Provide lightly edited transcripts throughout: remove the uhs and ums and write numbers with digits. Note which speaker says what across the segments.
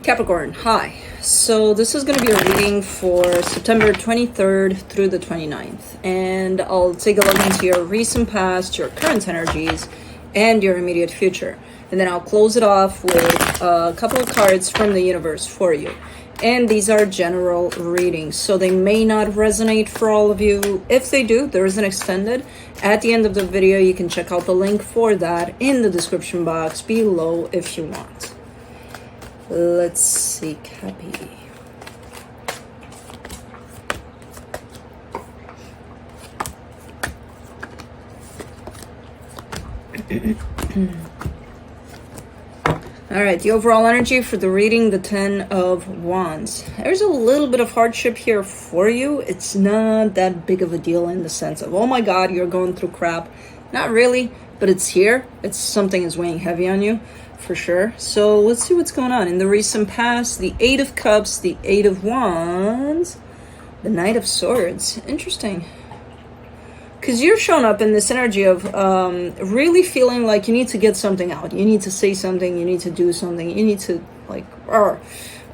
Speaker 1: Capricorn, hi. So this is going to be a reading for September 23rd through the 29th. And I'll take a look into your recent past, your current energies, and your immediate future. And then I'll close it off with a couple of cards from the universe for you. And these are general readings, so they may not resonate for all of you. If they do, there is an extended. At the end of the video, you can check out the link for that in the description box below if you want. Let's see, Cappy. All right, the overall energy for the reading, the 10 of Wands. There's a little bit of hardship here for you. It's not that big of a deal in the sense of, oh my God, you're going through crap. Not really, but it's here. It's something is weighing heavy on you. For sure. So let's see what's going on in the recent past. The 8 of Cups, the 8 of Wands, the Knight of Swords. Interesting. Because you're showing up in this energy of really feeling like you need to get something out. You need to say something. You need to do something. You need to like, but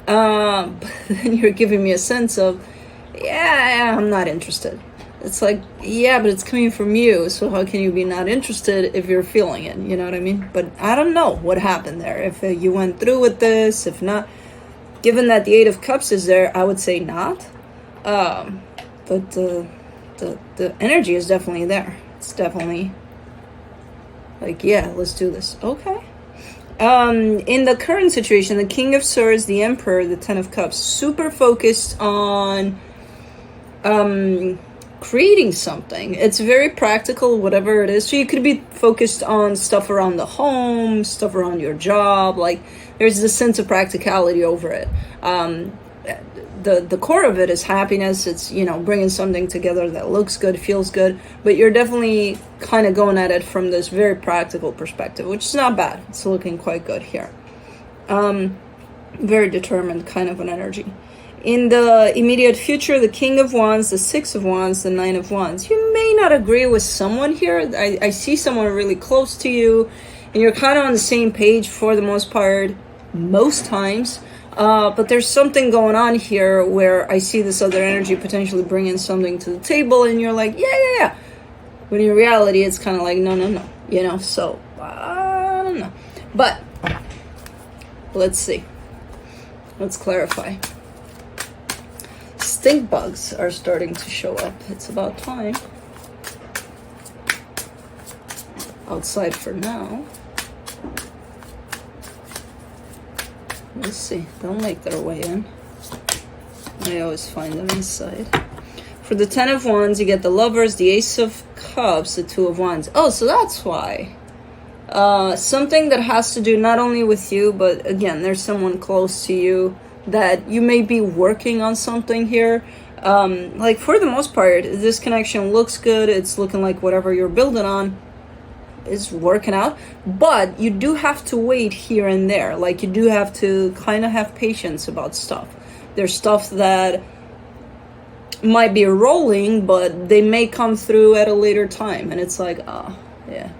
Speaker 1: then you're giving me a sense of, yeah, I'm not interested. It's like, yeah, but it's coming from you, so how can you be not interested if you're feeling it? You know what I mean? But I don't know what happened there. If you went through with this, if not, given that the 8 of Cups is there, I would say not. But the energy is definitely there. It's definitely like, yeah, let's do this. Okay. In the current situation, the King of Swords, the Emperor, the 10 of Cups, super focused on creating something. It's very practical, whatever it is. So you could be focused on stuff around the home, stuff around your job. Like there's this sense of practicality over it. The core of it is happiness. It's, you know, bringing something together that looks good, feels good. But you're definitely kind of going at it from this very practical perspective, which is not bad. It's looking quite good here. Very determined kind of an energy. In the immediate future, the King of Wands, the 6 of Wands, the 9 of Wands. You may not agree with someone here. I see someone really close to you, and you're kind of on the same page for the most part, most times. But there's something going on here where I see this other energy potentially bringing something to the table, and you're like, yeah. When in reality, it's kind of like, no. You know, so, I don't know. But, let's see. Let's clarify. Stink bugs are starting to show up. It's about time. Outside for now. Let's see. They'll make their way in. I always find them inside. For the 10 of Wands, you get the Lovers, the Ace of Cups, the 2 of Wands. Oh, so that's why. Something that has to do not only with you, but again, there's someone close to you that you may be working on something here. Like for the most part, this connection looks good. It's looking like whatever you're building on is working out, but you do have to wait here and there. Like you do have to kind of have patience about stuff. There's stuff that might be rolling, but they may come through at a later time, and it's like, oh yeah,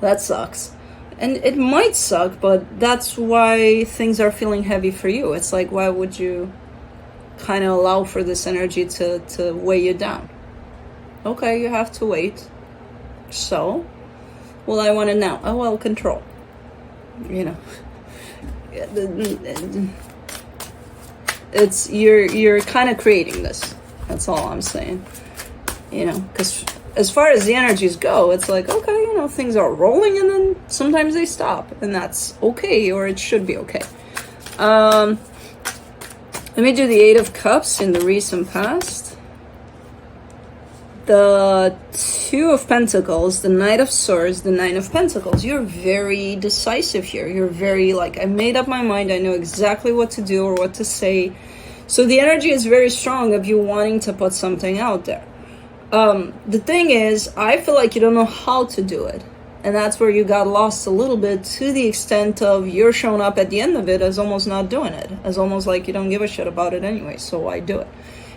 Speaker 1: that sucks. And it might suck, but that's why things are feeling heavy for you. It's like, why would you kind of allow for this energy to weigh you down? Okay, you have to wait. So, well, I want it now. Oh, well, control. You know. It's, you're kind of creating this. That's all I'm saying. You know, because as far as the energies go, it's like, okay, you know, things are rolling and then sometimes they stop, and that's okay, or it should be okay. Let me do the 8 of Cups in the recent past. The 2 of Pentacles, the Knight of Swords, the 9 of Pentacles. You're very decisive here. You're very like, I made up my mind. I know exactly what to do or what to say. So the energy is very strong of you wanting to put something out there. The thing is, I feel like you don't know how to do it. And that's where you got lost a little bit, to the extent of you're showing up at the end of it as almost not doing it. As almost like you don't give a shit about it anyway, so why do it?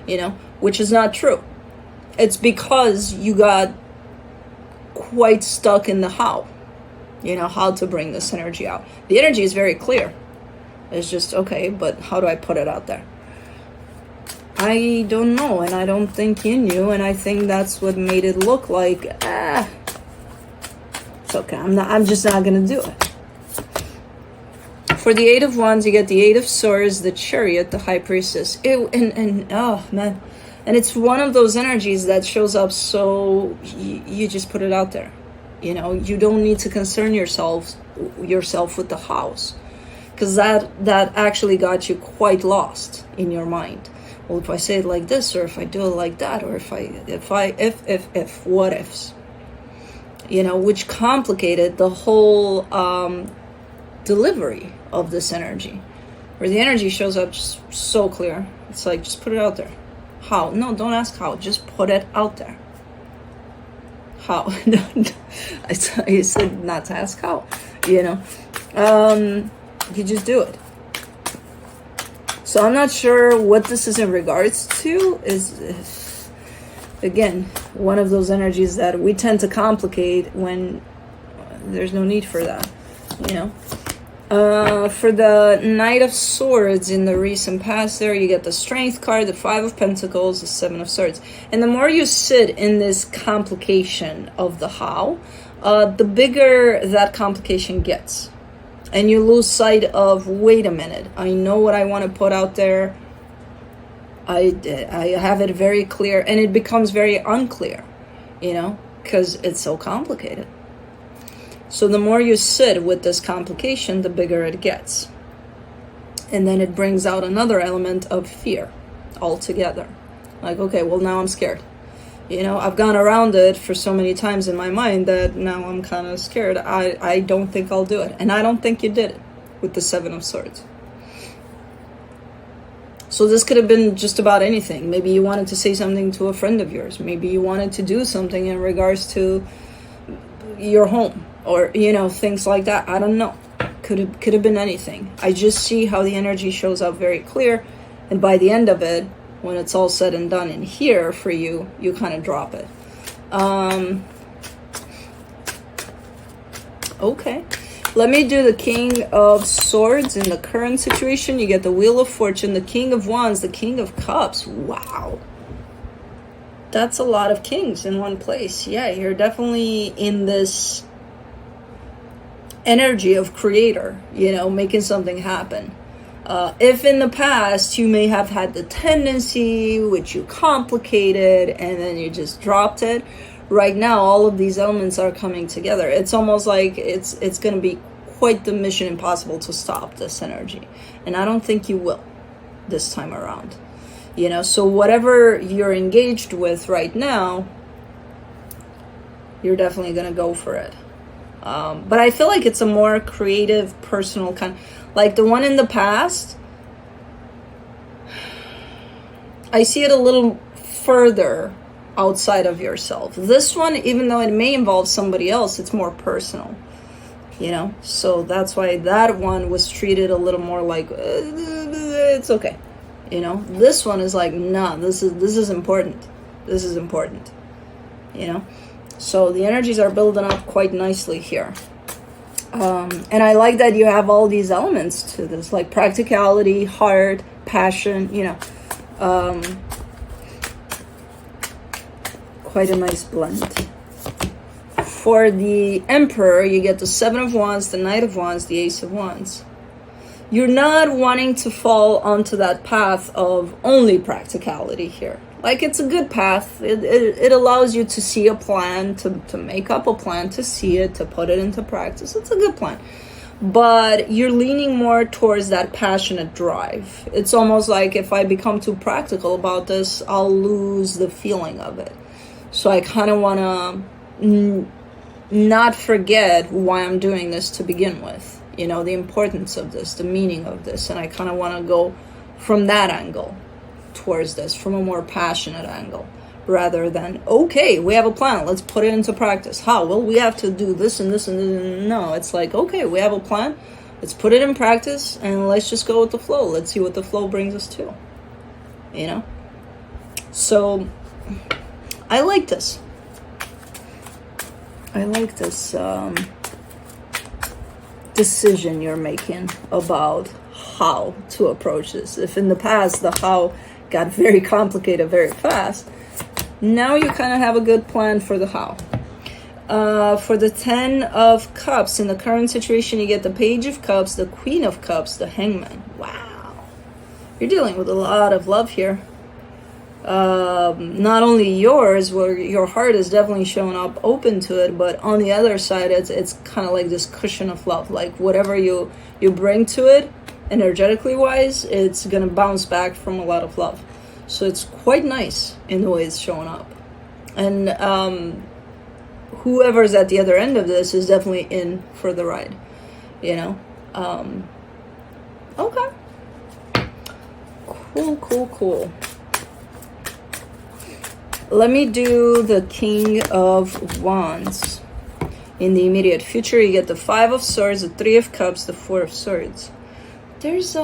Speaker 1: You know, which is not true. It's because you got quite stuck in the how. You know, how to bring this energy out. The energy is very clear. It's just, okay, but how do I put it out there? I don't know, and I don't think you knew, and I think that's what made it look like, it's okay, I'm just not gonna do it. For the Eight of Wands, you get the Eight of Swords, the Chariot, the High Priestess. And oh man, and it's one of those energies that shows up, so you just put it out there. You know, you don't need to concern yourself with the house, because that actually got you quite lost in your mind. Well, if I say it like this, or if I do it like that, or if what ifs, you know, which complicated the whole delivery of this energy, where the energy shows up just so clear. It's like, just put it out there. How? No, don't ask how, just put it out there. How? I said not to ask how, you know. You just do it. So I'm not sure what this is in regards to. Is again one of those energies that we tend to complicate when there's no need for that, you know. For the Knight of Swords in the recent past there, you get the Strength card, the Five of Pentacles, the Seven of Swords. And the more you sit in this complication of the how, the bigger that complication gets. And you lose sight of, wait a minute, I know what I want to put out there. I have it very clear, and it becomes very unclear, you know, because it's so complicated. So the more you sit with this complication, the bigger it gets. And then it brings out another element of fear altogether. Like, okay, well, now I'm scared. You know, I've gone around it for so many times in my mind that now I'm kind of scared. I don't think I'll do it. And I don't think you did it with the Seven of Swords. So this could have been just about anything. Maybe you wanted to say something to a friend of yours. Maybe you wanted to do something in regards to your home, or, you know, things like that. I don't know. Could have been anything. I just see how the energy shows up very clear, and by the end of it, when it's all said and done in here for you, you kind of drop it. Okay. Let me do the King of Swords in the current situation. You get the Wheel of Fortune, the King of Wands, the King of Cups. Wow. That's a lot of kings in one place. Yeah, you're definitely in this energy of creator, you know, making something happen. If in the past you may have had the tendency, which you complicated, and then you just dropped it, right now all of these elements are coming together. It's almost like it's going to be quite the mission impossible to stop this energy. And I don't think you will this time around. You know, so whatever you're engaged with right now, you're definitely going to go for it. But I feel like it's a more creative, personal kind. Like the one in the past, I see it a little further outside of yourself. This one, even though it may involve somebody else, it's more personal, you know? So that's why that one was treated a little more like, it's okay. You know, this one is like, nah, this is important. This is important, you know? So the energies are building up quite nicely here. And I like that you have all these elements to this, like practicality, heart, passion, you know. Quite a nice blend. For the Emperor, you get the Seven of Wands, the Knight of Wands, the Ace of Wands. You're not wanting to fall onto that path of only practicality here. Like, it's a good path. It allows you to see a plan, to make up a plan, to see it, to put it into practice. It's a good plan. But you're leaning more towards that passionate drive. It's almost like if I become too practical about this, I'll lose the feeling of it. So I kind of want to not forget why I'm doing this to begin with. You know, the importance of this, the meaning of this. And I kind of want to go from that angle towards this, from a more passionate angle, rather than, okay, we have a plan, let's put it into practice. How? Well, we have to do this and this and this. No, it's like, okay, we have a plan, let's put it in practice, and let's just go with the flow. Let's see what the flow brings us to, you know? So I like this. I like this decision you're making about how to approach this. If in the past the how got very complicated very fast, now you kind of have a good plan for the how. For the 10 of Cups, in the current situation, you get the Page of Cups, the Queen of Cups, the Hangman. Wow. You're dealing with a lot of love here. Not only yours, where your heart is definitely showing up open to it, but on the other side, it's kind of like this cushion of love. Like whatever you bring to it, energetically wise, it's going to bounce back from a lot of love. So it's quite nice in the way it's showing up. And whoever's at the other end of this is definitely in for the ride, you know. Okay, cool. Let me do the King of Wands. In the immediate future, you get the 5 of Swords, the 3 of Cups, the 4 of Swords. There's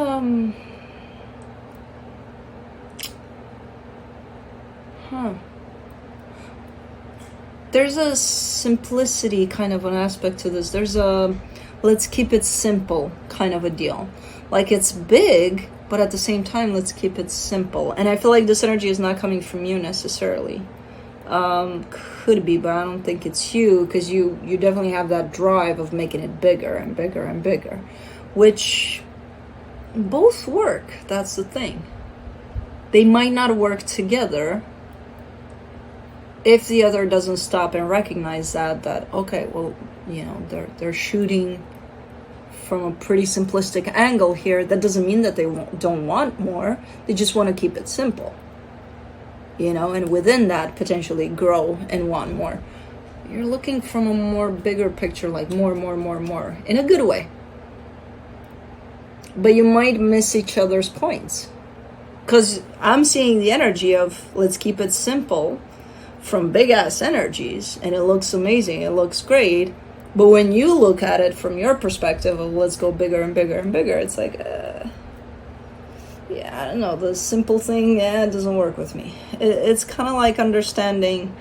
Speaker 1: there's a simplicity kind of an aspect to this. There's a let's keep it simple kind of a deal. Like it's big, but at the same time, let's keep it simple. And I feel like this energy is not coming from you necessarily. Could be, but I don't think it's you, because you definitely have that drive of making it bigger and bigger and bigger, which both work. That's the thing. They might not work together if the other doesn't stop and recognize that okay, well, you know, they're shooting from a pretty simplistic angle here. That doesn't mean that they don't want more. They just want to keep it simple, you know, and within that potentially grow and want more. You're looking from a more bigger picture, like more in a good way. But you might miss each other's points, because I'm seeing the energy of let's keep it simple from big ass energies, and it looks amazing, it looks great. But when you look at it from your perspective of let's go bigger and bigger and bigger, it's like, yeah, I don't know, the simple thing, it doesn't work with me. It's kind of like understanding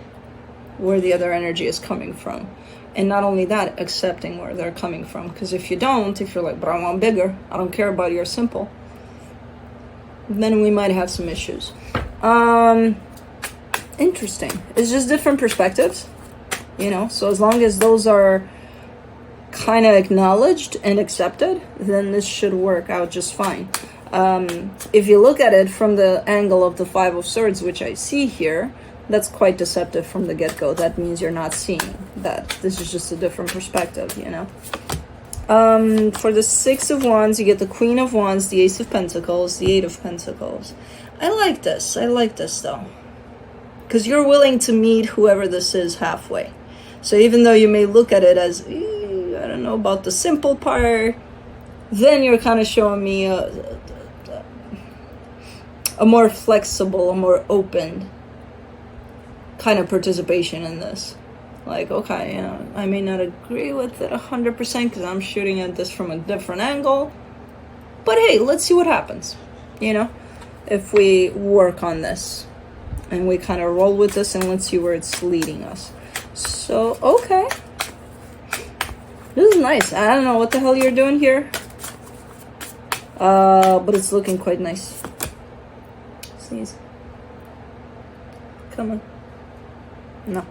Speaker 1: where the other energy is coming from. And not only that, accepting where they're coming from. Because if you don't, if you're like, but I want bigger, I don't care about your simple, then we might have some issues. Interesting. It's just different perspectives, you know. So as long as those are kind of acknowledged and accepted, then this should work out just fine. If you look at it from the angle of the 5 of Swords, which I see here, that's quite deceptive from the get-go. That means you're not seeing that. This is just a different perspective, you know. For the 6 of Wands, you get the Queen of Wands, the Ace of Pentacles, the 8 of Pentacles. I like this though, because you're willing to meet whoever this is halfway. So even though you may look at it as, I don't know about the simple part, then you're kind of showing me a more flexible, a more open kind of participation in this. Like, okay, you know, I may not agree with it 100% because I'm shooting at this from a different angle, but hey, let's see what happens, you know, if we work on this and we kind of roll with this, and let's see where it's leading us. So, okay, this is nice. I don't know what the hell you're doing here, but it's looking quite nice. Sneeze. Come on. No.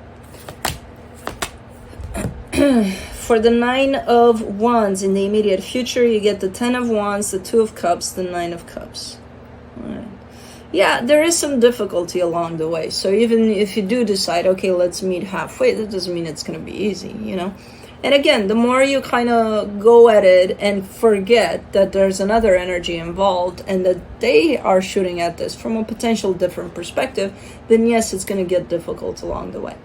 Speaker 1: For the 9 of Wands, in the immediate future, you get the 10 of Wands, the 2 of Cups, the 9 of Cups. All right. Yeah, there is some difficulty along the way. So even if you do decide, okay, let's meet halfway, that doesn't mean it's going to be easy, you know? And again, the more you kind of go at it and forget that there's another energy involved and that they are shooting at this from a potential different perspective, then yes, it's going to get difficult along the way,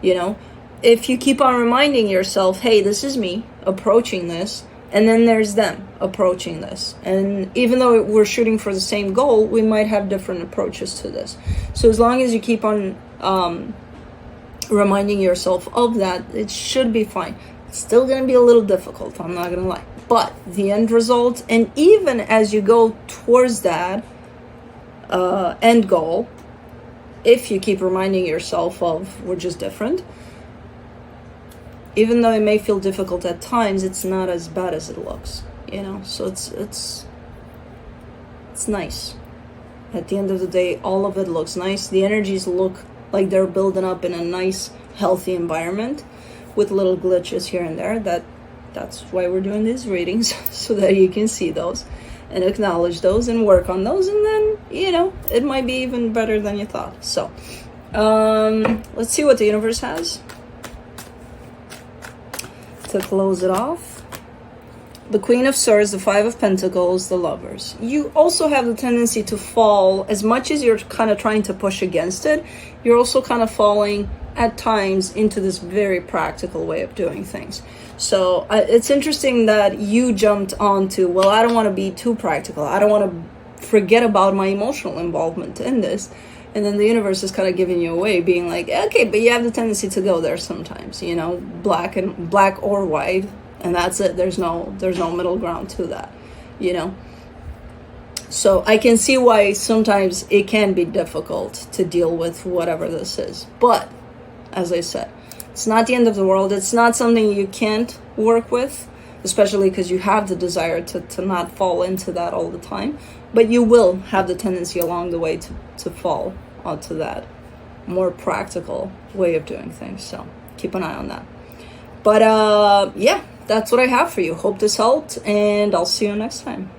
Speaker 1: you know? If you keep on reminding yourself, hey, this is me approaching this, and then there's them approaching this. And even though we're shooting for the same goal, we might have different approaches to this. So as long as you keep on reminding yourself of that, it should be fine. It's still going to be a little difficult, I'm not going to lie. But the end result, and even as you go towards that end goal, if you keep reminding yourself of we're just different, even though it may feel difficult at times, it's not as bad as it looks, you know. So it's it's nice. At the end of the day, all of it looks nice. The energies look like they're building up in a nice, healthy environment with little glitches here and there. That's why we're doing these readings, so that you can see those and acknowledge those and work on those, and then, you know, it might be even better than you thought. So let's see what the universe has to close it off. The Queen of Swords, the Five of Pentacles, the Lovers. You also have the tendency to fall, as much as you're kind of trying to push against it, you're also kind of falling at times into this very practical way of doing things. So it's interesting that you jumped onto, well, I don't want to be too practical. I don't want to forget about my emotional involvement in this. And then the universe is kind of giving you away, being like, okay, but you have the tendency to go there sometimes, you know, black or white. And that's it. There's no middle ground to that, you know. So I can see why sometimes it can be difficult to deal with whatever this is. But as I said, it's not the end of the world. It's not something you can't work with, especially because you have the desire to not fall into that all the time. But you will have the tendency along the way to fall onto that more practical way of doing things. So keep an eye on that. But yeah, that's what I have for you. Hope this helped, and I'll see you next time.